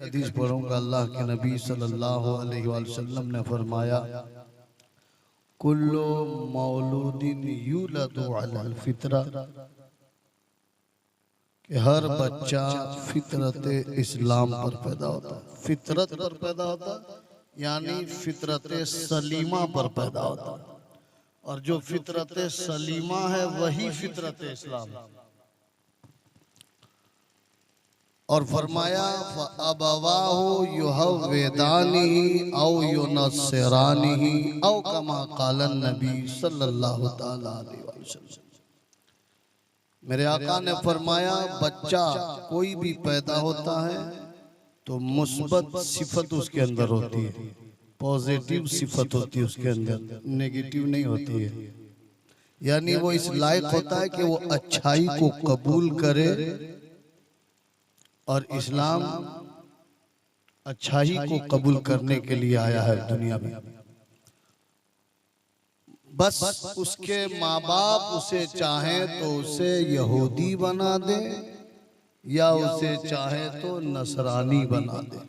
हदीस पढ़ूंगा। अल्लाह के नबी सल्लल्लाहु अलैहि वसल्लम ने फरमाया, कुल्लु मौलूदिन यूलदु अलल फितरा, कि हर बच्चा फितरत इस्लाम पर पैदा होता है। फितरत पर पैदा होता यानी फितरत सलीमा पर पैदा होता है, और जो फितरत सलीमा है वही फितरत इस्लाम है। और फरमाया अबवाहु युहव्विदानिही औ युनस्सिरानिही औ कमा क़ाल नबी सल्लल्लाहु तआला अलैहि वसल्लम। मेरे आका ने फरमाया, बच्चा कोई भी पैदा होता है तो मुस्बत सिफत उसके अंदर होती है, पॉजिटिव सिफत होती है उसके अंदर, नेगेटिव नहीं होती है। यानी वो इस लायक होता है कि वो अच्छाई को कबूल करे, और इस्लाम अच्छाई को कबूल करने के लिए आया है दुनिया में। बस उसके माँ बाप उसे चाहें तो उसे यहूदी बना दे, या उसे चाहे तो नसरानी बना दे।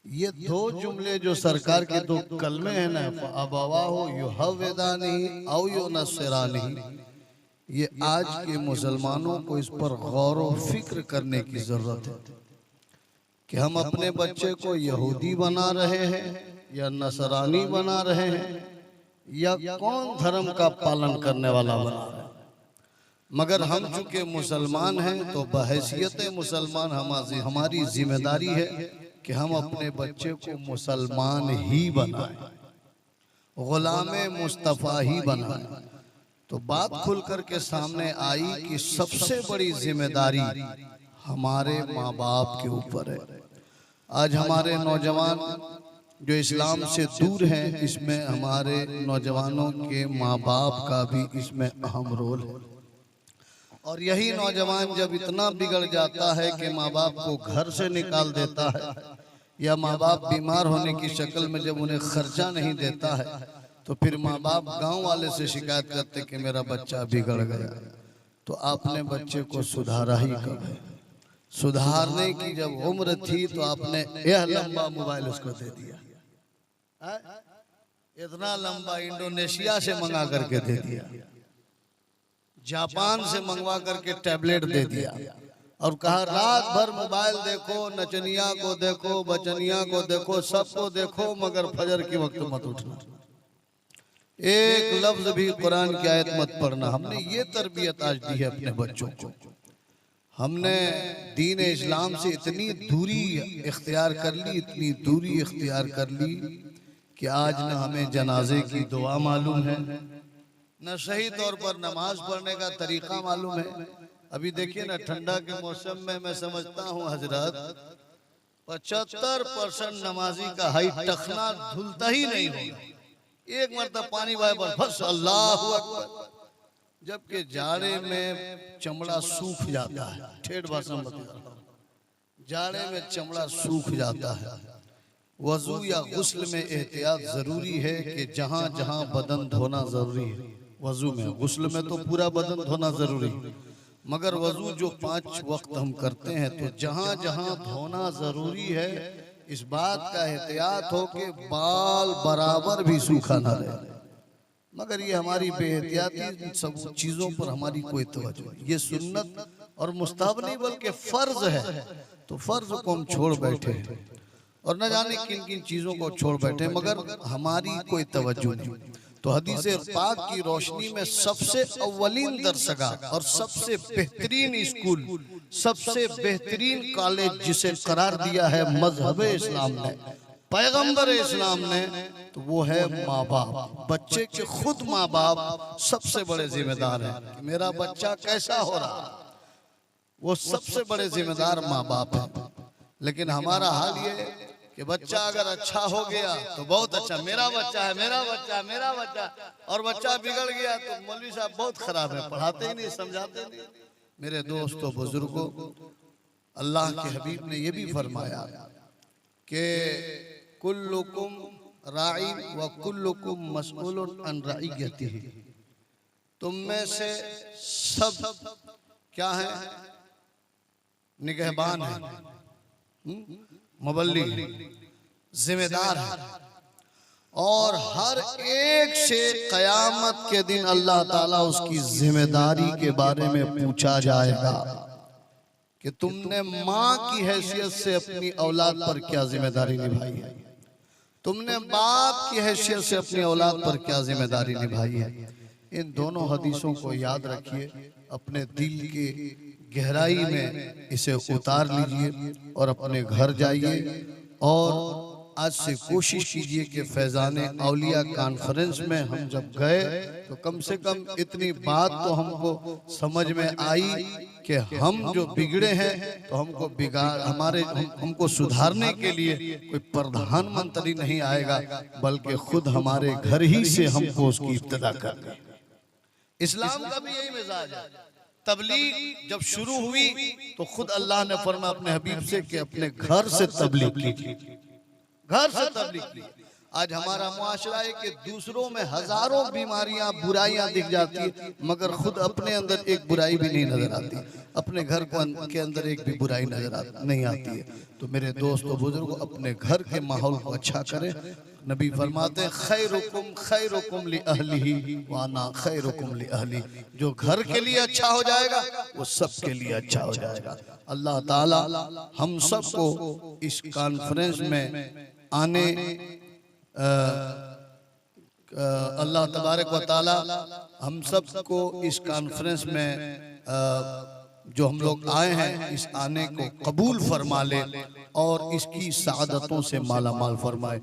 ये दो जुमले जो सरकार के दो कलमे हैं ना, अबवाहु युहव्विदानिही औ युनस्सिरानिही, ये आज के मुसलमानों को इस पर गौर व फिक्र करने की जरूरत है कि हम अपने बच्चे को यहूदी बना रहे हैं या नसरानी बना रहे हैं, या कौन धर्म का पालन करने वाला बना रहे हैं। मगर हम चूंकि मुसलमान हैं तो बहैसियत मुसलमान हमारी जिम्मेदारी है कि हम अपने बच्चे को मुसलमान ही बनाएं, गुलामे मुस्तफ़ा ही बनाएं। तो बात खुल करके सामने आई कि सबसे बड़ी जिम्मेदारी हमारे माँ बाप के ऊपर है। आज हमारे नौजवान जो इस्लाम से दूर हैं, इसमें हमारे नौजवानों के माँ बाप का भी इसमें अहम रोल है। और यही नौजवान जब इतना बिगड़ जाता है कि माँ बाप को घर से निकाल देता है, या माँ बाप बीमार होने की शक्ल में जब उन्हें खर्चा नहीं देता है, तो फिर माँ बाप गांव वाले से शिकायत करते कि मेरा बच्चा बिगड़ गया। तो आपने बच्चे को सुधारा ही कब है? सुधारने की जब उम्र थी तो आपने यह लंबा मोबाइल उसको दे दिया, इतना लंबा इंडोनेशिया से मंगा करके दे दिया, जापान से मंगवा करके टैबलेट दे दिया, और कहा रात भर मोबाइल देखो, नचनिया को देखो, बचनिया को देखो, सबको देखो, मगर फजर के वक्त मत उठना, एक लफ्ज भी कुरान की आयत मत पढ़ना। हमने ये तरबियत आज दी है अपने बच्चों को। हमने दीन इस्लाम से इतनी दूरी इख्तियार कर ली, इतनी दूरी इख्तियार कर ली कि आज न हमें जनाजे की दुआ मालूम है, न सही तौर पर नमाज पढ़ने का तरीका मालूम है। अभी देखिए ना, ठंडा के मौसम में मैं समझता हूँ हजरत 75% नमाजी का हाई टखना धुलता ही नहीं होगा, एक मरतब पानी बहाए बस अल्लाहु अकबर। जबकि जाड़े में चमड़ा सूख जाता है, ठेठ भाषा में बता रहा हूं, जाड़े में चमड़ा सूख जाता है। वजू या गुस्ल में एहतियात जरूरी है कि जहां जहां बदन धोना जरूरी है, वजू में, गुस्ल में तो पूरा बदन धोना जरूरी है, मगर वजू जो 5 वक्त हम करते हैं तो जहां जहां धोना जरूरी है, इस बात का एहतियात हो कि बाल बराबर भी सूखा ना रहे। मगर ये हमारी बेहतियाती सब चीजों पर हमारी कोई तवज्जो नहीं। ये सुन्नत और मुस्तहब नहीं बल्कि फर्ज है, तो फर्ज को हम छोड़ बैठे हैं, और न जाने किन किन चीजों को छोड़ बैठे, मगर हमारी कोई तवज्जो नहीं। तो हदीस पाक की रोशनी में सबसे अव्वलीन दरसगाह और सबसे बेहतरीन स्कूल, सबसे बेहतरीन कॉलेज जिसे करार दिया है मजहब इस्लाम ने, पैगंबर इस्लाम ने, तो वो है माँ बाप। बच्चे के खुद माँ बाप सबसे बड़े जिम्मेदार हैं कि मेरा बच्चा कैसा हो रहा, वो सबसे बड़े जिम्मेदार माँ बाप हैं। लेकिन हमारा हाल ये कि बच्चा अगर अच्छा हो गया तो बहुत अच्छा, मेरा बच्चा है, मेरा बच्चा है, मेरा बच्चा, और बच्चा बिगड़ गया तो मौलवी साहब बहुत खराब है, पढ़ाते ही नहीं, समझाते नहीं। मेरे दोस्तों बुजुर्गों, अल्लाह के हबीब ने यह भी फरमाया कि कुल्लुकुम राई व कुल्लुकुम मसऊलुन अन रइयतिही, तुम में से सब क्या है? निगहबान है। मुबल्लिग जिम्मेदार है, और हर एक से कयामत के दिन अल्लाह ताला उसकी जिम्मेदारी के बारे में पूछा जाएगा कि तुमने माँ की हैसियत से अपनी औलाद पर क्या जिम्मेदारी निभाई है, तुमने बाप की हैसियत से अपनी औलाद पर क्या जिम्मेदारी निभाई है। इन दोनों हदीसों को याद रखिए, अपने दिल के गहराई में इसे उतार लीजिए और अपने घर जाइए। और आज से कोशिश कीजिए कि फैज़ाने औलिया कॉन्फ्रेंस में हम जब गए तो कम से कम इतनी बात तो हमको समझ में आई कि हम जो बिगड़े हैं तो हमको हमको सुधारने के लिए कोई प्रधानमंत्री नहीं आएगा, बल्कि खुद हमारे घर ही से हमको उसकी इब्तिदा करनी। इस्लाम का भी यही मिजाज है। तबलीग जब शुरू हुई तो खुद अल्लाह ने फरमाया अपने हबीब से कि अपने घर से तबलीग कीजिए, घर से तबलीग कीजिए। आज हमारा मुआशरा है कि दूसरों में हजारों बीमारियां बुराइयां दिख जाती है, मगर खुद अपने अंदर एक बुराई भी नहीं नजर आती, अपने घर के अंदर एक भी बुराई नहीं आती है। तो मेरे दोस्तों बुजुर्गों, अपने घर के माहौल को अच्छा करें। नबी फरमाते खैरुकुम लि अहलिही व अना खैरुकुम लि अहली। जो घर के लिए अच्छा हो जाएगा वो सब के लिए अच्छा हो जाएगा। अल्लाह ताला हम सबको इस कॉन्फ्रेंस में आने अल्लाह तबारक व ताला हम सबको इस कॉन्फ्रेंस में जो हम लोग आए हैं इस आने को कबूल फरमा ले और इसकी सादतों से माला माल फरमाए।